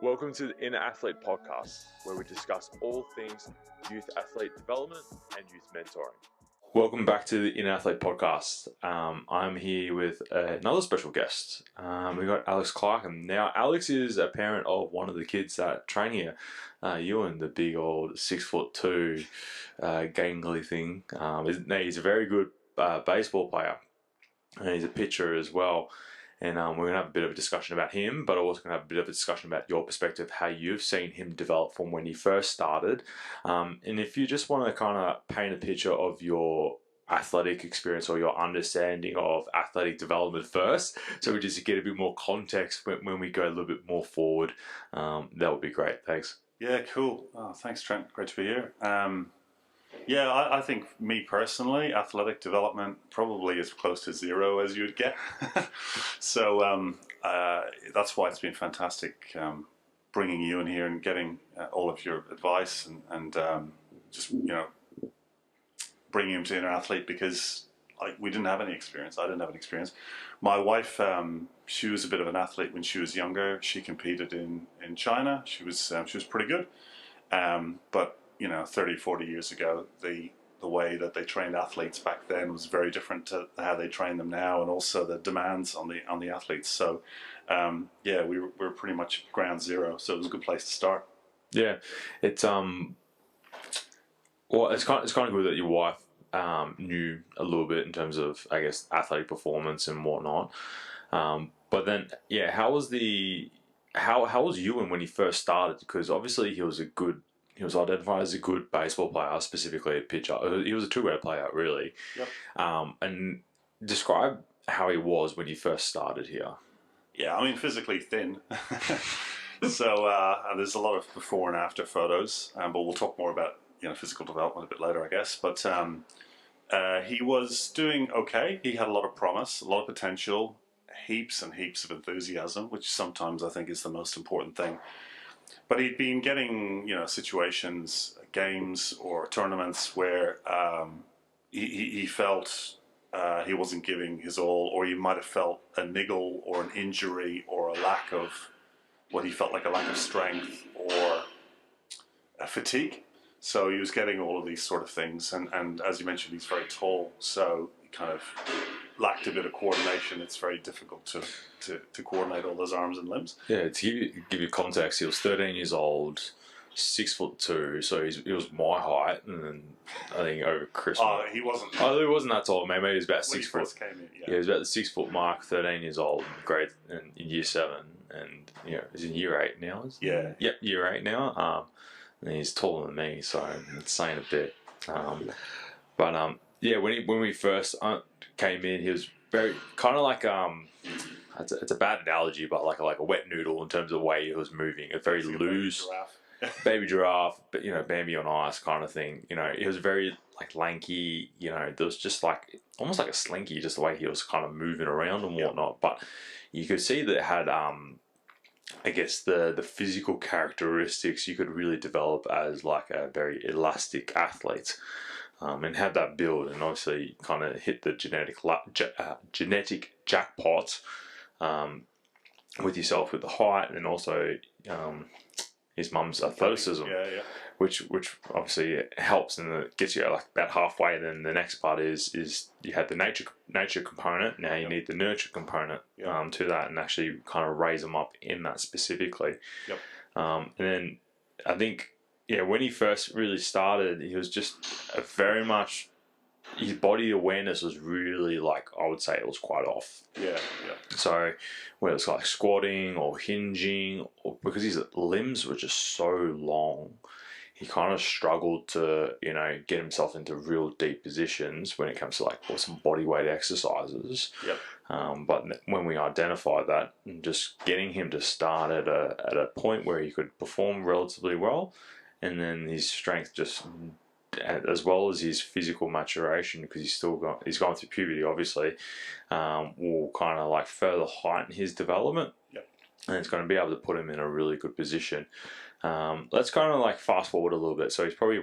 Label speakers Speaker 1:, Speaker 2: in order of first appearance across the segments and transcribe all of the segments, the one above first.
Speaker 1: Welcome to the Inner Athlete Podcast, where we discuss all things youth athlete development and youth mentoring. Welcome back to the Inner Athlete Podcast. I'm here with another special guest. We've got Alex Clark, and now Alex is a parent of one of the kids that train here, Euan, the big old 6'2", gangly thing. He's a very good baseball player, and he's a pitcher as well. And we're going to have a bit of a discussion about him, but also going to have a bit of a discussion about your perspective, how you've seen him develop from when he first started. And if you just want to kind of paint a picture of your athletic experience or your understanding of athletic development first, so we just get a bit more context when we go a little bit more forward, that would be great. Thanks.
Speaker 2: Yeah, cool. Oh, thanks, Trent. Great to be here. I think me personally, athletic development probably as close to zero as you'd get. So that's why it's been fantastic bringing you in here and getting all of your advice and just, bringing him to Inner Athlete, because we didn't have any experience. I didn't have any experience. My wife, she was a bit of an athlete when she was younger. She competed in China. She was pretty good. But 30, 40 years ago, the way that they trained athletes back then was very different to how they train them now, and also the demands on the athletes. So, we were pretty much ground zero. So it was a good place to start. Yeah,
Speaker 1: it's kind of good that your wife knew a little bit in terms of, I guess, athletic performance and whatnot. But then, how was Euan when he first started? Because obviously he was identified as a good baseball player, specifically a pitcher. He was a two-way player, really.
Speaker 2: Yep.
Speaker 1: And describe how he was when he first started here.
Speaker 2: Yeah, I mean, physically thin. So there's a lot of before and after photos, but we'll talk more about physical development a bit later, I guess. But he was doing okay. He had a lot of promise, a lot of potential, heaps and heaps of enthusiasm, which sometimes I think is the most important thing. But he'd been getting, situations, games or tournaments where he felt he wasn't giving his all, or he might have felt a niggle or an injury or a lack of what he felt like a lack of strength or a fatigue. So he was getting all of these sort of things. And as you mentioned, he's very tall, so he kind of lacked a bit of coordination. It's very difficult to coordinate all those arms and limbs.
Speaker 1: Yeah, to give you context, he was 13 years old, 6'2", so he was my height, and then I think over Christmas.
Speaker 2: He wasn't.
Speaker 1: Oh, he wasn't that tall. Maybe he was about 6 foot.
Speaker 2: Came in,
Speaker 1: yeah, he was about the 6 foot mark. 13 years old, grade in year 7, and he's in year 8 now.
Speaker 2: Yeah.
Speaker 1: Yep, year 8 now. And he's taller than me, so it's saying a bit. When we first came in, he was very kind of like it's a bad analogy, but like a wet noodle in terms of the way he was moving. A very loose baby giraffe, but Bambi on ice kind of thing. He was very like lanky. There was just like almost like a slinky, just the way he was kind of moving around and whatnot. But you could see that it had I guess the physical characteristics you could really develop as like a very elastic athlete. And had that build, and obviously kind of hit the genetic jackpot with yourself with the height, and also his mum's athleticism, which obviously helps, and it gets you like about halfway. And then the next part is you had the nature component. Now you need the nurture component to that, and actually kind of raise them up in that specifically.
Speaker 2: Yep.
Speaker 1: And then I think. Yeah, when he first really started, he was just very much, his body awareness was really like, I would say it was quite off.
Speaker 2: Yeah.
Speaker 1: So whether it's like squatting or hinging, or because his limbs were just so long, he kind of struggled to, get himself into real deep positions when it comes to like some body weight exercises.
Speaker 2: Yep.
Speaker 1: But when we identified that, and just getting him to start at a point where he could perform relatively well, and then his strength just, as well as his physical maturation, because he's going through puberty, obviously, will kind of like further heighten his development.
Speaker 2: Yep.
Speaker 1: And it's going to be able to put him in a really good position. Let's kind of like fast forward a little bit. So he's probably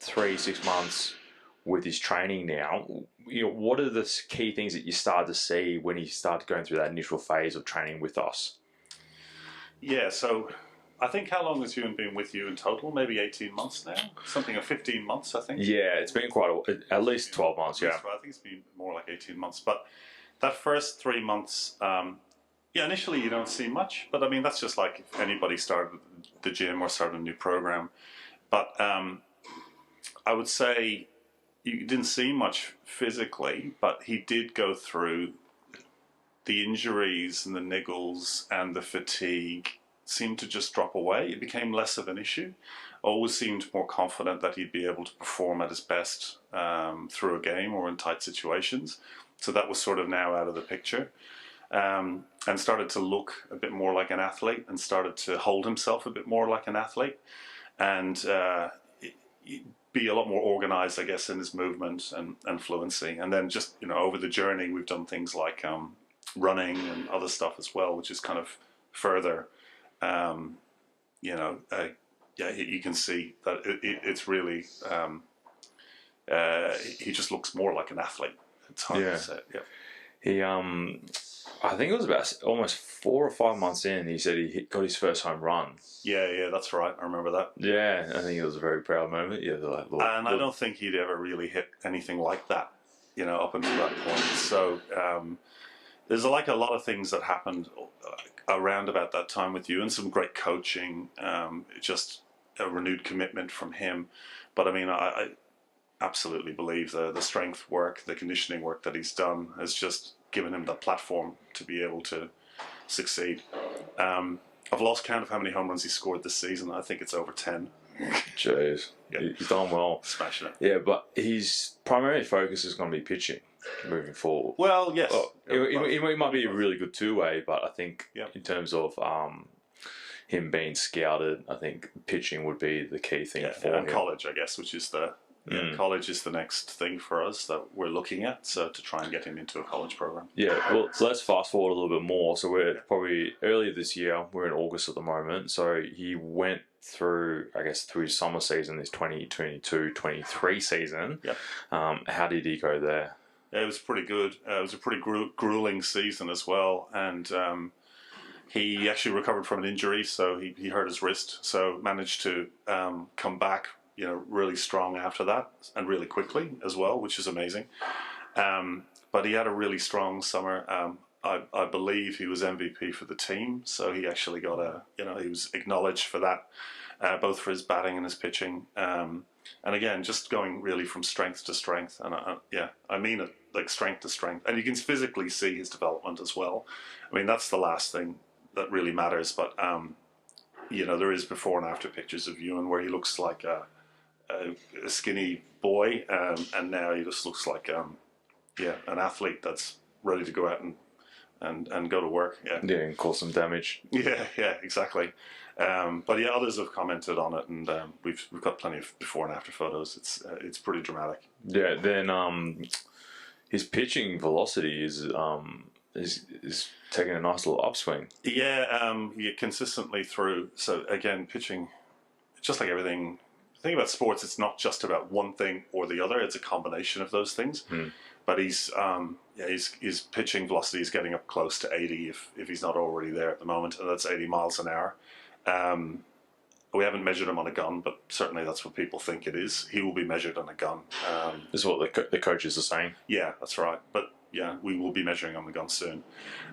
Speaker 1: 3-6 months with his training now. What are the key things that you start to see when he started going through that initial phase of training with us?
Speaker 2: Yeah, so I think how long has Euan been with you in total? Maybe 18 months now? Something of 15 months, I think.
Speaker 1: Yeah, it's been at least 12 months, yeah.
Speaker 2: I think it's been more like 18 months. But that first 3 months, initially you don't see much. But I mean, that's just like if anybody started the gym or started a new program. But I would say you didn't see much physically, but he did go through the injuries and the niggles and the fatigue seemed to just drop away. It became less of an issue. Always seemed more confident that he'd be able to perform at his best through a game or in tight situations. So that was sort of now out of the picture. And started to look a bit more like an athlete and started to hold himself a bit more like an athlete. And be a lot more organized, I guess, in his movement and fluency. And then just, over the journey, we've done things like running and other stuff as well, which is kind of further, you can see that it's really, he just looks more like an athlete. It's hard to say. Yeah.
Speaker 1: He, I think it was about almost 4 or 5 months in, he said he got his first home run.
Speaker 2: Yeah, that's right. I remember that.
Speaker 1: Yeah, I think it was a very proud moment. Yeah,
Speaker 2: I don't think he'd ever really hit anything like that, up until that point. So there's like a lot of things that happened around about that time with you, and some great coaching, just a renewed commitment from him. But I mean, I absolutely believe the strength work, the conditioning work that he's done has just given him the platform to be able to succeed. I've lost count of how many home runs he scored this season. I think it's over 10.
Speaker 1: Jeez. Yeah. He's done well.
Speaker 2: Smashing it.
Speaker 1: Yeah, but his primary focus is going to be pitching moving forward.
Speaker 2: Well, yes.
Speaker 1: He might be a really good two-way, but I think in terms of him being scouted, I think pitching would be the key thing for him.
Speaker 2: College, I guess, which is college is the next thing for us that we're looking at, so to try and get him into a college program.
Speaker 1: Yeah, well, so let's fast forward a little bit more. So we're probably earlier this year, we're in August at the moment, so he went through his summer season, this 2022-23 season.
Speaker 2: Yep.
Speaker 1: How did he go there?
Speaker 2: Yeah, it was pretty good. It was a pretty grueling season as well, and he actually recovered from an injury, so he hurt his wrist, so managed to come back really strong after that, and really quickly as well, which is amazing. But he had a really strong summer. I believe he was MVP for the team, so he actually got he was acknowledged for that, both for his batting and his pitching. And again, just going really from strength to strength. And I mean it, like strength to strength. And you can physically see his development as well. I mean, that's the last thing that really matters. But, there is before and after pictures of Euan where he looks like a skinny boy, and now he just looks like an athlete that's ready to go out and go to work.
Speaker 1: And cause some damage.
Speaker 2: Yeah, exactly. But others have commented on it, and we've got plenty of before and after photos. It's pretty dramatic.
Speaker 1: Yeah. Then his pitching velocity is taking a nice little upswing.
Speaker 2: Yeah, consistently through. So again, pitching, just like everything. The thing about sports, it's not just about one thing or the other. It's a combination of those things. But his pitching velocity is getting up close to 80 if he's not already there at the moment, and that's 80 miles an hour. We haven't measured him on a gun, but certainly that's what people think it is. He will be measured on a gun.
Speaker 1: This is what the coaches are saying.
Speaker 2: Yeah, that's right. But we will be measuring on the gun soon.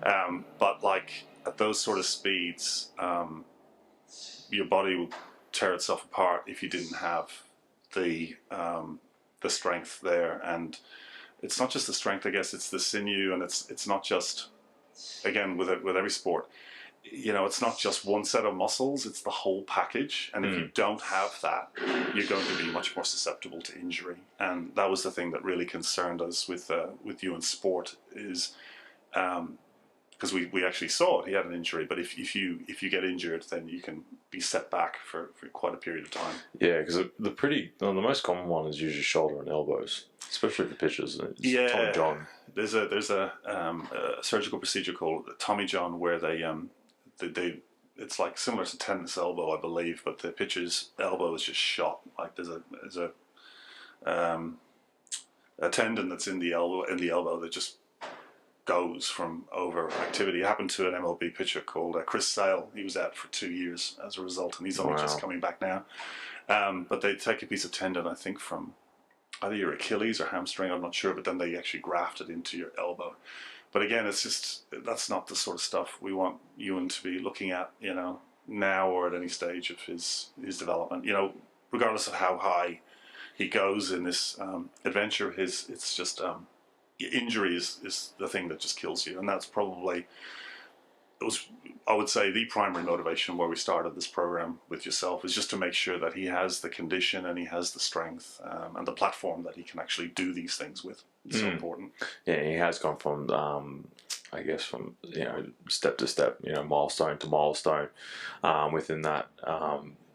Speaker 2: But like at those sort of speeds, your body will tear itself apart if you didn't have the strength there. And it's not just the strength, I guess, it's the sinew, and it's not just, again, with every sport, it's not just one set of muscles, it's the whole package. And if you don't have that, you're going to be much more susceptible to injury. And that was the thing that really concerned us with Euan's sport, is because we actually saw it. He had an injury, but if you get injured, then you can be set back for quite a period of time.
Speaker 1: Yeah, because the most common one is usually shoulder and elbows, especially for pitchers. It's Tommy John.
Speaker 2: There's a surgical procedure called Tommy John where they it's like similar to tennis elbow, I believe, but the pitcher's elbow is just shot. Like there's a tendon that's in the elbow that just goes from overactivity. It happened to an MLB pitcher called Chris Sale. He was out for 2 years as a result, and he's only just coming back now. But they take a piece of tendon, I think, from either your Achilles or hamstring, I'm not sure, but then they actually graft it into your elbow. But again, it's just, that's not the sort of stuff we want Euan to be looking at, now or at any stage of his development. Regardless of how high he goes in this adventure of his, it's just injury is the thing that just kills you, and that's probably, I would say, the primary motivation where we started this program with yourself, is just to make sure that he has the condition and he has the strength and the platform that he can actually do these things with. It's so important.
Speaker 1: Yeah, he has gone from, I guess, from step to step, milestone to milestone within that.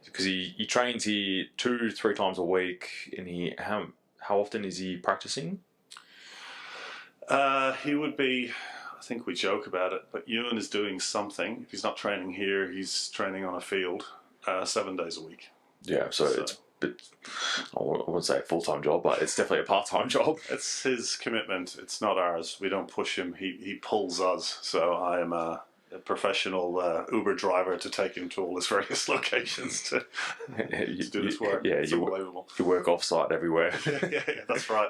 Speaker 1: Because he trains here 2-3 times a week, and how often is he practicing?
Speaker 2: He would be, I think we joke about it, but Euan is doing something. If he's not training here, he's training on a field 7 days a week.
Speaker 1: Yeah, so it's a bit, I wouldn't say a full-time job, but it's definitely a part-time job.
Speaker 2: It's his commitment. It's not ours. We don't push him. He pulls us. So I am a professional Uber driver to take him to all his various locations to do this work.
Speaker 1: Yeah,
Speaker 2: it's unbelievable.
Speaker 1: You work off-site everywhere.
Speaker 2: yeah, that's right.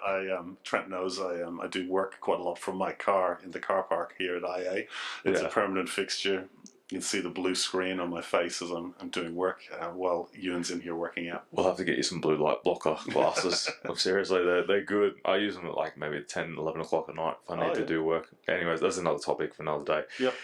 Speaker 2: Trent knows I do work quite a lot from my car in the car park here at IA. It's a permanent fixture. You can see the blue screen on my face as I'm doing work while Euan's in here working out.
Speaker 1: We'll have to get you some blue light blocker glasses. Seriously, they're good. I use them at like maybe 10, 11 o'clock at night if I need to do work. Anyways, that's another topic for another day.
Speaker 2: Yep.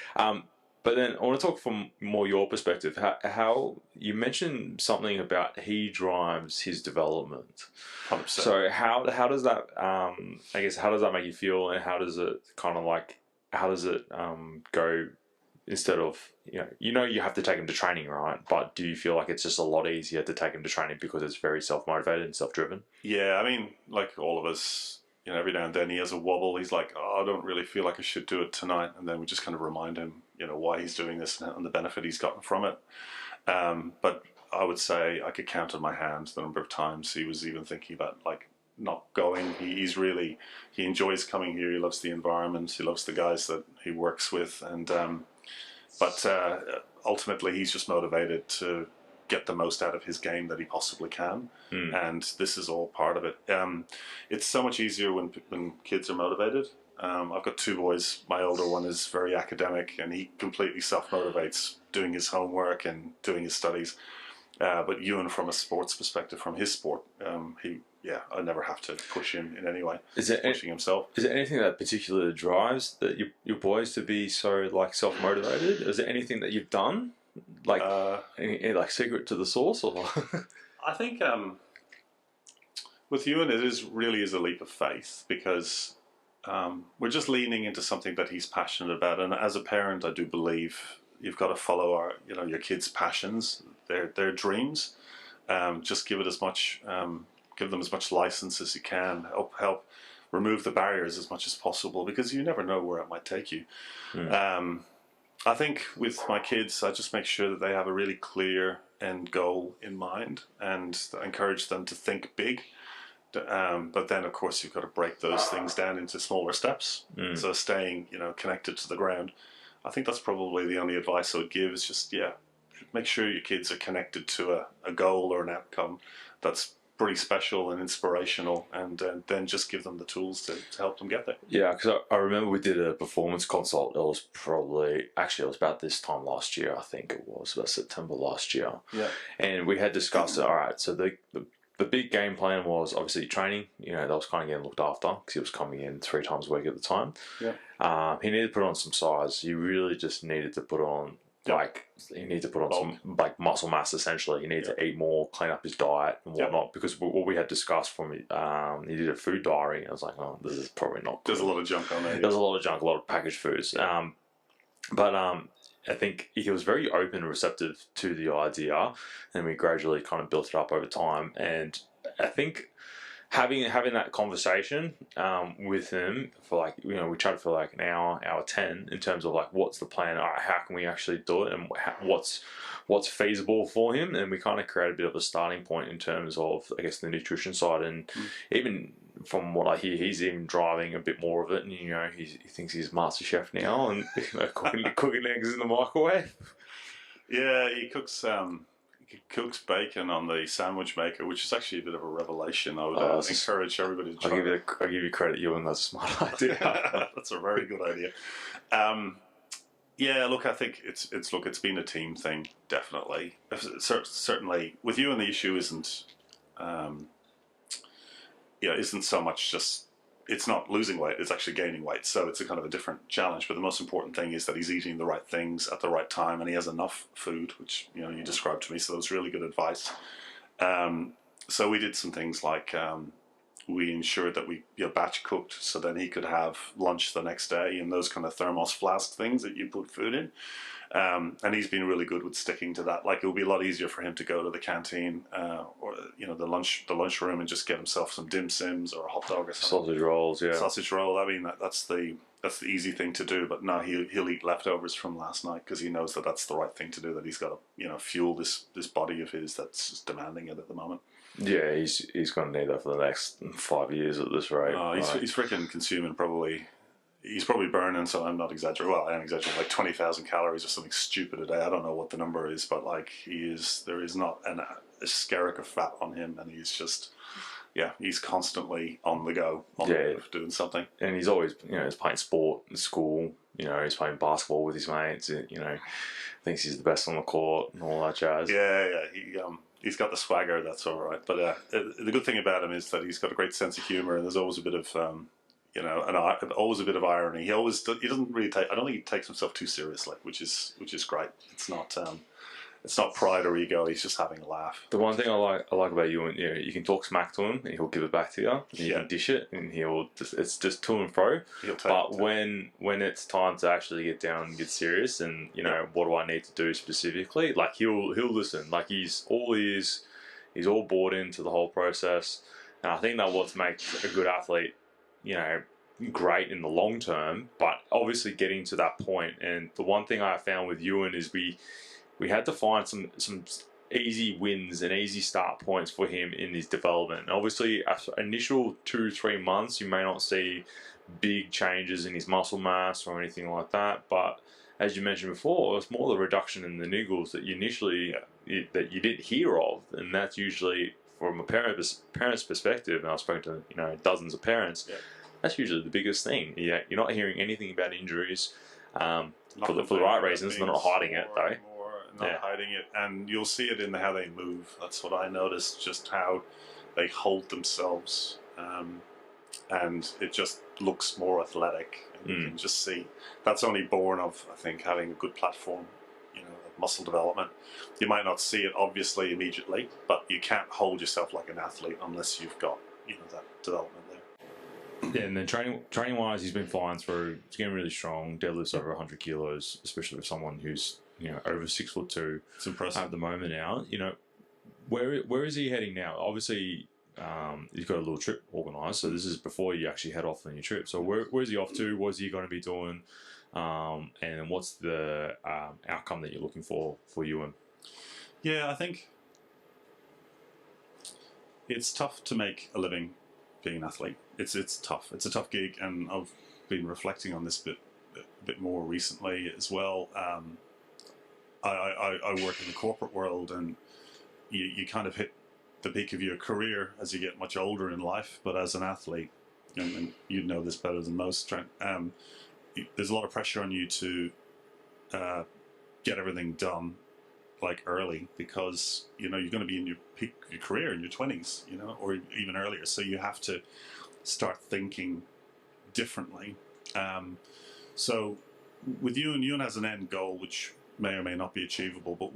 Speaker 1: But then I want to talk from more your perspective. How you mentioned something about he drives his development.
Speaker 2: 100%.
Speaker 1: So how does that I guess how does that make you feel, and how does it go? Instead of, you have to take him to training, right? But do you feel like it's just a lot easier to take him to training because it's very self-motivated and self-driven?
Speaker 2: Yeah, I mean, like all of us, every now and then he has a wobble. He's like, I don't really feel like I should do it tonight. And then we just kind of remind him, why he's doing this and the benefit he's gotten from it. But I would say I could count on my hands the number of times he was even thinking about, like, not going. He enjoys coming here. He loves the environment. He loves the guys that he works with. And But ultimately, he's just motivated to get the most out of his game that he possibly can, and this is all part of it. It's so much easier when kids are motivated. I've got 2 boys. My older one is very academic, and he completely self-motivates doing his homework and doing his studies. But Euan, from a sports perspective, from his sport, I never have to push him in any way. Pushing himself.
Speaker 1: Is there anything that particularly drives your boys to be so like self-motivated? Is there anything that you've done, like any like secret to the source, or?
Speaker 2: I think with Euan, it really is a leap of faith, because we're just leaning into something that he's passionate about, and as a parent, I do believe you've got to follow your kids' passions, their dreams. Just give them as much license as you can. Help remove the barriers as much as possible, because you never know where it might take you. I think with my kids, I just make sure that they have a really clear end goal in mind, and encourage them to think big. But then, of course, you've got to break those things down into smaller steps. So staying, connected to the ground. I think that's probably the only advice I would give, is just, make sure your kids are connected to a goal or an outcome that's pretty special and inspirational, and then just give them the tools to help them get there.
Speaker 1: Yeah, because I remember we did a performance consult. It was about this time last year. I think it was about September last year.
Speaker 2: Yeah.
Speaker 1: And we had discussed it. All right, so the big game plan was obviously training. That was kind of getting looked after, because he was coming in 3 times a week at the time.
Speaker 2: Yeah.
Speaker 1: He needed to put on some size. He really just needed to put on some like muscle mass. Essentially, he needed to eat more, clean up his diet and whatnot. Because what we had discussed from he did a food diary. I was like, oh, this is probably not good.
Speaker 2: There's a lot of junk on there.
Speaker 1: There's a lot of junk, a lot of packaged foods. But I think he was very open and receptive to the idea, and we gradually kind of built it up over time. And I think having that conversation with him for we chatted for like an hour 10 in terms of like, what's the plan? All right, how can we actually do it, and what's feasible for him? And we kind of created a bit of a starting point in terms of, I guess, the nutrition side, and even from what I hear, he's even driving a bit more of it, and he thinks he's Master Chef now, and cooking eggs in the microwave.
Speaker 2: Yeah, he cooks bacon on the sandwich maker, which is actually a bit of a revelation. I would encourage everybody to try.
Speaker 1: I'll give you credit, Euan. That's a smart idea.
Speaker 2: That's a very good idea. Yeah, look, I think it's been a team thing, definitely. Certainly, with you, and the issue isn't so much just, it's not losing weight, it's actually gaining weight. So it's a kind of a different challenge. But the most important thing is that he's eating the right things at the right time, and he has enough food, which you described to me. So that's really good advice. So we did some things like we ensured that we batch cooked, so then he could have lunch the next day in those kind of thermos flask things that you put food in. And he's been really good with sticking to that. Like, it will be a lot easier for him to go to the canteen or the lunch room and just get himself some dim sims or a hot dog or something.
Speaker 1: Sausage rolls, yeah.
Speaker 2: Sausage roll. I mean, that's the easy thing to do. But no, he'll eat leftovers from last night because he knows that that's the right thing to do. That he's got to fuel this body of his that's just demanding it at the moment.
Speaker 1: Yeah, he's going to need that for the next 5 years at this rate.
Speaker 2: He's freaking consuming probably. He's probably burning, so I'm not exaggerating. Well, I am exaggerating, like 20,000 calories or something stupid a day. I don't know what the number is, but like there is not a skerrick of fat on him, and he's just, he's constantly on the go, doing something.
Speaker 1: And he's always, he's playing sport in school. He's playing basketball with his mates. Thinks he's the best on the court and all that jazz.
Speaker 2: Yeah. He's got the swagger. That's all right. But the good thing about him is that he's got a great sense of humor, and there's always a bit of always a bit of irony. He doesn't really take. I don't think he takes himself too seriously, which is great. It's not pride or ego. He's just having a laugh.
Speaker 1: The one thing I like about you, and you can talk smack to him, and he'll give it back to you. And you can dish it, and it's just to and fro. But when it's time to actually get down and get serious, and what do I need to do specifically? Like he'll listen. Like he's all ears. He's all bought into the whole process, and I think that what makes a good athlete. Great in the long term, but obviously getting to that point. And the one thing I found with Euan is we had to find some easy wins and easy start points for him in his development. And obviously, after initial 2-3 months, you may not see big changes in his muscle mass or anything like that. But as you mentioned before, it's more the reduction in the niggles that you initially that you didn't hear of, and that's usually from a parent's perspective. And I've spoken to dozens of parents. Yeah. That's usually the biggest thing. You're not hearing anything about injuries for the right reasons. They're not hiding it, though.
Speaker 2: Not hiding it, and you'll see it in how they move. That's what I noticed, just how they hold themselves, and it just looks more athletic. And you can just see that's only born of, I think, having a good platform, of muscle development. You might not see it obviously immediately, but you can't hold yourself like an athlete unless you've got that development there.
Speaker 1: Yeah, and then training wise, he's been flying through. He's getting really strong. Deadlifts over 100 kilos, especially with someone who's over 6'2".
Speaker 2: It's impressive
Speaker 1: at the moment now. Where is he heading now? Obviously, he's got a little trip organised. So this is before you actually head off on your trip. So where is he off to? What is he going to be doing? And what's the outcome that you're looking for Euan?
Speaker 2: Yeah, I think it's tough to make a living being an athlete. It's tough. It's a tough gig, and I've been reflecting on this a bit more recently as well. I work in the corporate world, and you kind of hit the peak of your career as you get much older in life. But as an athlete, and you know this better than most, Trent, there's a lot of pressure on you to get everything done like early, because you're going to be in your peak of your career in your 20s, or even earlier. So you have to start thinking differently. So with Euan has an end goal which may or may not be achievable, but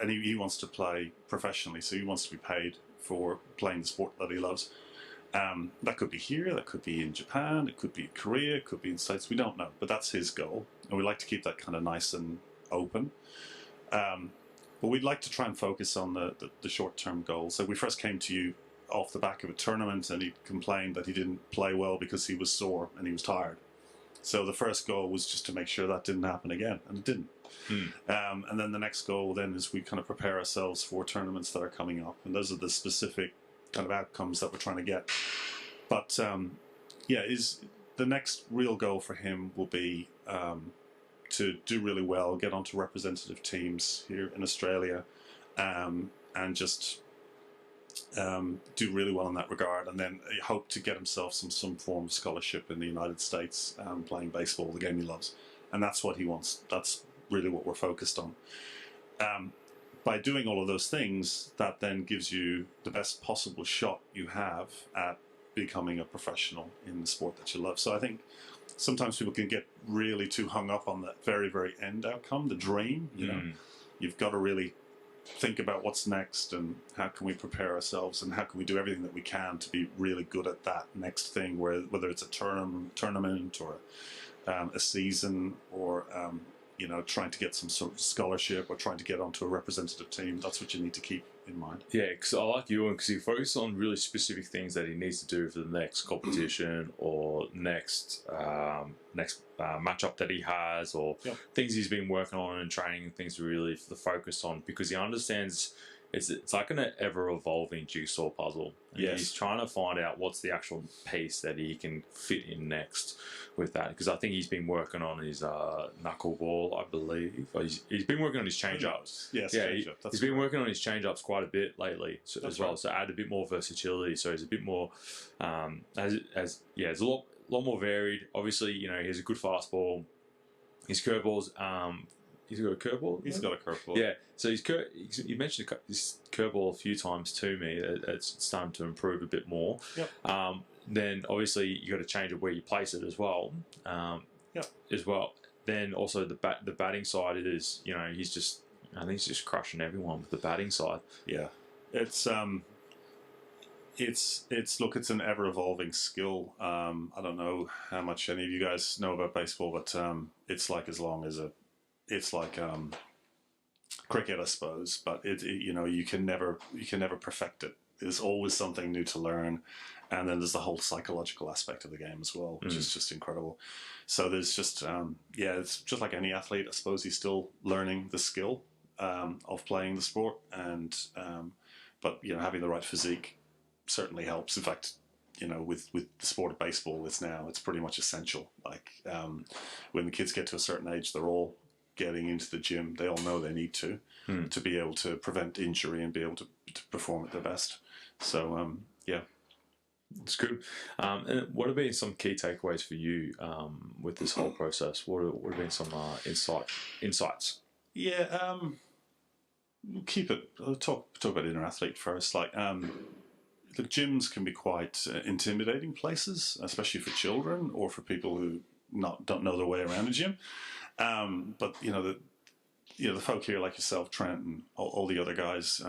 Speaker 2: and he wants to play professionally, so he wants to be paid for playing the sport that he loves. That could be here, that could be in Japan, it could be Korea, it could be in the States, we don't know, but that's his goal, and we like to keep that kind of nice and open. But we'd like to try and focus on the short-term goals. So we first came to you off the back of a tournament, and he complained that he didn't play well because he was sore and he was tired. So the first goal was just to make sure that didn't happen again, and it didn't. And then the next goal then is we kind of prepare ourselves for tournaments that are coming up, and those are the specific kind of outcomes that we're trying to get. But yeah, is the next real goal for him will be to do really well, get onto representative teams here in Australia, and just do really well in that regard, and then hope to get himself some form of scholarship in the United States, playing baseball, the game he loves, and that's what he wants. That's really what we're focused on. By doing all of those things, that then gives you the best possible shot you have at becoming a professional in the sport that you love. So I think sometimes people can get really too hung up on the very, very end outcome, the dream. You know, you've got to really think about what's next and how can we prepare ourselves and how can we do everything that we can to be really good at that next thing, whether it's a tournament or a season or you know, trying to get some sort of scholarship or trying to get onto a representative team. That's what you need to keep in mind.
Speaker 1: Yeah, because I like Euan because he focuses on really specific things that he needs to do for the next competition or next matchup that he has, or things he's been working on and training and things really for the focus on, because he understands it's like an ever-evolving jigsaw puzzle. And he's trying to find out what's the actual piece that he can fit in next with that. Because I think he's been working on his knuckleball, I believe. He's been working on his change-ups.
Speaker 2: Yes,
Speaker 1: he's been working on his change-ups quite a bit lately as well. Right. So add a bit more versatility. So he's a bit more, it's a lot more varied. Obviously, you know, he has a good fastball. His curveballs, he's got a curveball?
Speaker 2: He's got a curveball.
Speaker 1: Yeah. So you mentioned his curveball a few times to me. It's starting to improve a bit more.
Speaker 2: Yep.
Speaker 1: Then obviously you got to change it where you place it as well. As well. Then also the batting side is, you know, I think he's just crushing everyone with the batting side.
Speaker 2: Yeah. It's an ever evolving skill. I don't know how much any of you guys know about baseball, but it's like cricket, I suppose, but you know, you can never perfect it. There's always something new to learn, and then there's the whole psychological aspect of the game as well, which is just incredible. So there's just it's just like any athlete. I suppose he's still learning the skill of playing the sport, and but you know, having the right physique certainly helps. In fact, you know, with the sport of baseball, it's pretty much essential. Like when the kids get to a certain age, they're all getting into the gym. They all know they need to be able to prevent injury and be able to perform at their best. So
Speaker 1: it's good. And what have been some key takeaways for you with this whole process? What have been some insights?
Speaker 2: Yeah, keep it. I'll talk about inner athlete first. Like, the gyms can be quite intimidating places, especially for children or for people who don't know their way around a gym. But you know, the folk here like yourself, Trent, and all the other guys,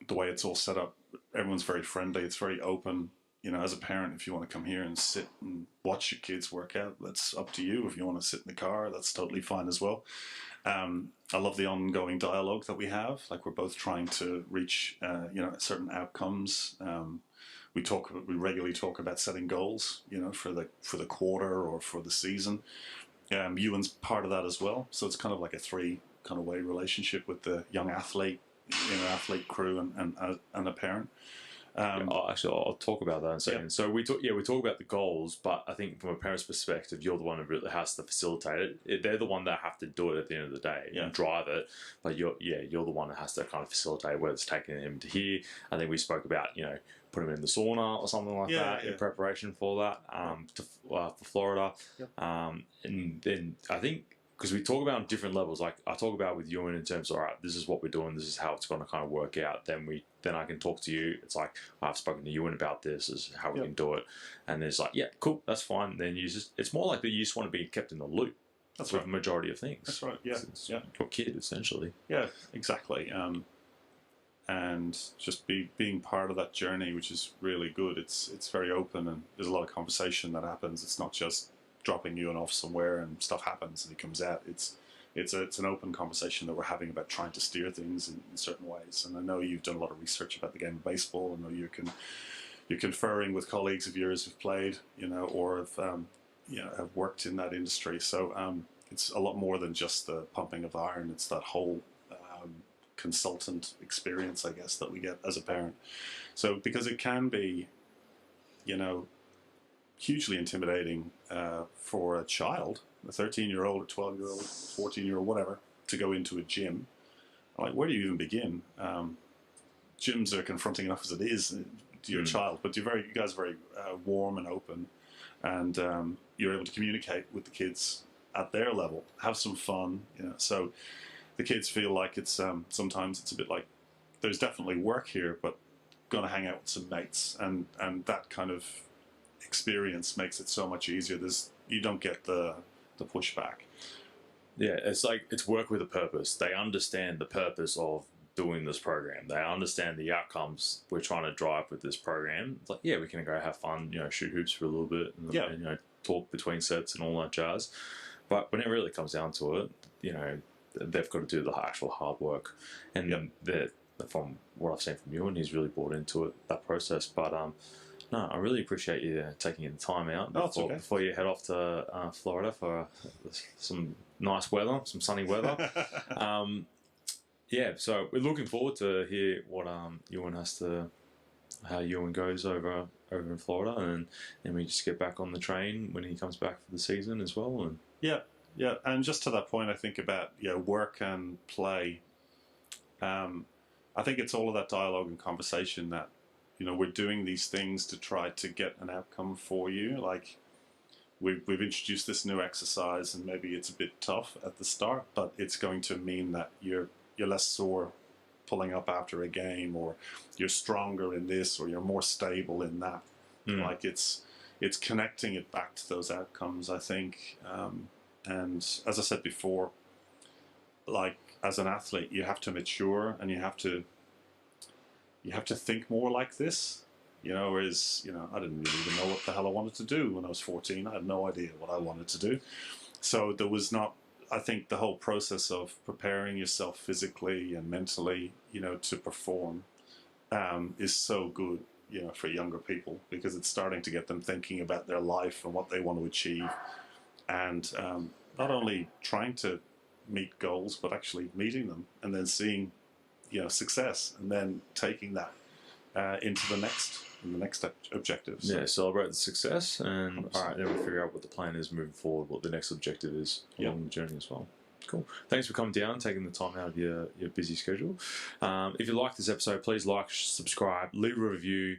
Speaker 2: the way it's all set up, everyone's very friendly. It's very open. You know, as a parent, if you want to come here and sit and watch your kids work out, that's up to you. If you want to sit in the car, that's totally fine as well. I love the ongoing dialogue that we have. Like, we're both trying to reach, you know, certain outcomes. We regularly talk about setting goals, you know, for the quarter or for the season. Euan's part of that as well. So it's kind of like a three kind of way relationship with the young athlete, inner athlete crew, and a parent.
Speaker 1: I'll talk about that in a second.
Speaker 2: Yeah.
Speaker 1: So we talk about the goals, but I think from a parent's perspective, you're the one who really has to facilitate it. They're the one that have to do it at the end of the day and drive it. But you're the one that has to kind of facilitate, whether it's taking him to here. I think we spoke about, you know, put him in the sauna or something like that in preparation for that for Florida. And then I think, because we talk about on different levels, like I talk about with Euan in terms of, all right, this is what we're doing, this is how it's going to kind of work out. Then I can talk to you. It's like, I've spoken to Euan about this, is how we can do it. And there's like, yeah, cool, that's fine. And then it's more like that you just want to be kept in the loop. That's right. The majority of things.
Speaker 2: That's right. Yeah.
Speaker 1: It's your kid, essentially.
Speaker 2: Yeah, exactly. And just being part of that journey, which is really good. It's very open, and there's a lot of conversation that happens. It's not just dropping Euan off somewhere and stuff happens and he comes out. It's an open conversation that we're having about trying to steer things in certain ways. And I know you've done a lot of research about the game of baseball. I know you're conferring with colleagues of yours who've played, you know, or have worked in that industry. So it's a lot more than just the pumping of iron. It's that whole consultant experience, I guess, that we get as a parent. So because it can be, you know, hugely intimidating for a child, a 13-year-old, a 12-year-old, 14-year-old, whatever, to go into a gym. Like, where do you even begin? Gyms are confronting enough as it is to your child, but you guys are very warm and open, and you're able to communicate with the kids at their level, have some fun. So the kids feel like it's sometimes it's a bit like there's definitely work here, but going to hang out with some mates, and that kind of experience makes it so much easier. You don't get the pushback.
Speaker 1: Yeah, it's work with a purpose. They understand the purpose of doing this program. They understand the outcomes we're trying to drive with this program. It's like, yeah, we can go have fun, shoot hoops for a little bit, and talk between sets and all that jazz. But when it really comes down to it, they've got to do the actual hard work. And from what I've seen from Euan, he's really bought into it, that process. But no, I really appreciate you taking the time out before you head off to Florida for some nice weather, some sunny weather. So we're looking forward to hear what Euan how Euan goes over in Florida, and then we just get back on the train when he comes back for the season as well. And
Speaker 2: yeah, and just to that point, I think about work and play. I think it's all of that dialogue and conversation that we're doing these things to try to get an outcome for you. Like we've introduced this new exercise, and maybe it's a bit tough at the start, but it's going to mean that you're less sore pulling up after a game, or you're stronger in this, or you're more stable in that. Like it's connecting it back to those outcomes, I think. And as I said before, like as an athlete, you have to mature, and you have to think more like this. Whereas I didn't really even know what the hell I wanted to do when I was 14. I had no idea what I wanted to do. So there was not. I think the whole process of preparing yourself physically and mentally, to perform, is so good, for younger people, because it's starting to get them thinking about their life and what they want to achieve, and not only trying to meet goals, but actually meeting them, and then seeing, success, and then taking that into the next objective. So.
Speaker 1: Yeah, celebrate the success, and all right, then we'll figure out what the plan is moving forward, what the next objective is along the journey as well. Cool. Thanks for coming down, taking the time out of your busy schedule. If you like this episode, please like, subscribe, leave a review.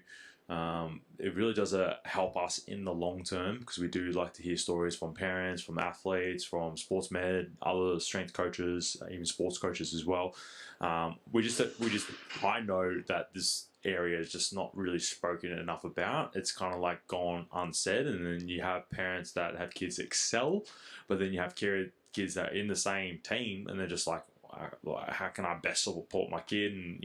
Speaker 1: It really does help us in the long term, because we do like to hear stories from parents, from athletes, from sports med, other strength coaches, even sports coaches as well. I know that this area is just not really spoken enough about. It's kind of like gone unsaid, and then you have parents that have kids excel, but then you have kids that are in the same team, and they're just like, how can I best support my kid? And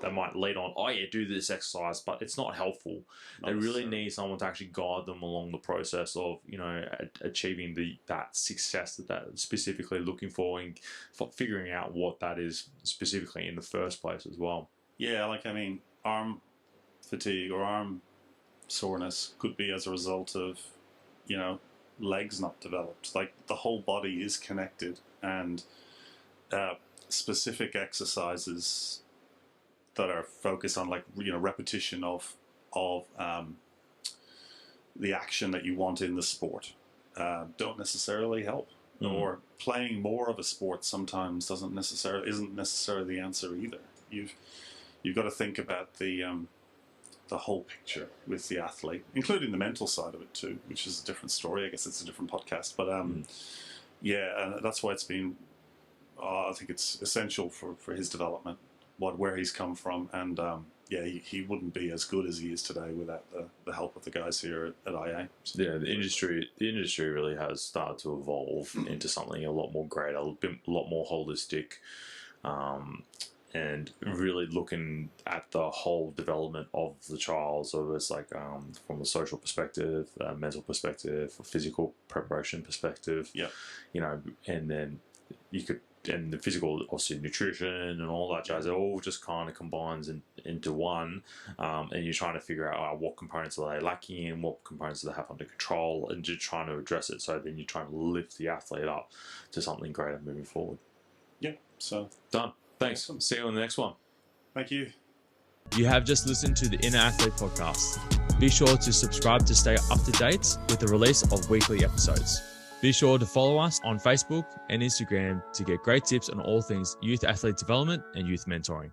Speaker 1: they might lead on, do this exercise, but it's not helpful. They really need someone to actually guide them along the process of achieving that success that they're specifically looking for, and for figuring out what that is specifically in the first place as well. Yeah,
Speaker 2: arm fatigue or arm soreness could be as a result of legs not developed. Like the whole body is connected, and specific exercises that are focused on repetition of the action that you want in the sport don't necessarily help. Or playing more of a sport sometimes isn't necessarily the answer either. You've got to think about the whole picture with the athlete, including the mental side of it too, which is a different story. I guess it's a different podcast, but and that's why it's been. I think it's essential for his development, where he's come from, and he wouldn't be as good as he is today without the help of the guys here at IA. So,
Speaker 1: yeah, the industry really has started to evolve into something a lot more greater, a lot more holistic. And really looking at the whole development of the child. So it's from a social perspective, mental perspective, physical preparation perspective.
Speaker 2: Yeah.
Speaker 1: And then and the physical, obviously nutrition and all that jazz, it all just kind of combines into one. And you're trying to figure out what components are they lacking in, what components do they have under control, and just trying to address it. So then you're trying to lift the athlete up to something greater moving forward.
Speaker 2: Yeah. So
Speaker 1: done. Thanks. See you on the next one.
Speaker 2: Thank you.
Speaker 1: You have just listened to the Inner Athlete Podcast.
Speaker 3: be sure to subscribe to stay up to date with the release of weekly episodes. Be sure to follow us on Facebook and Instagram to get great tips on all things youth athlete development and youth mentoring.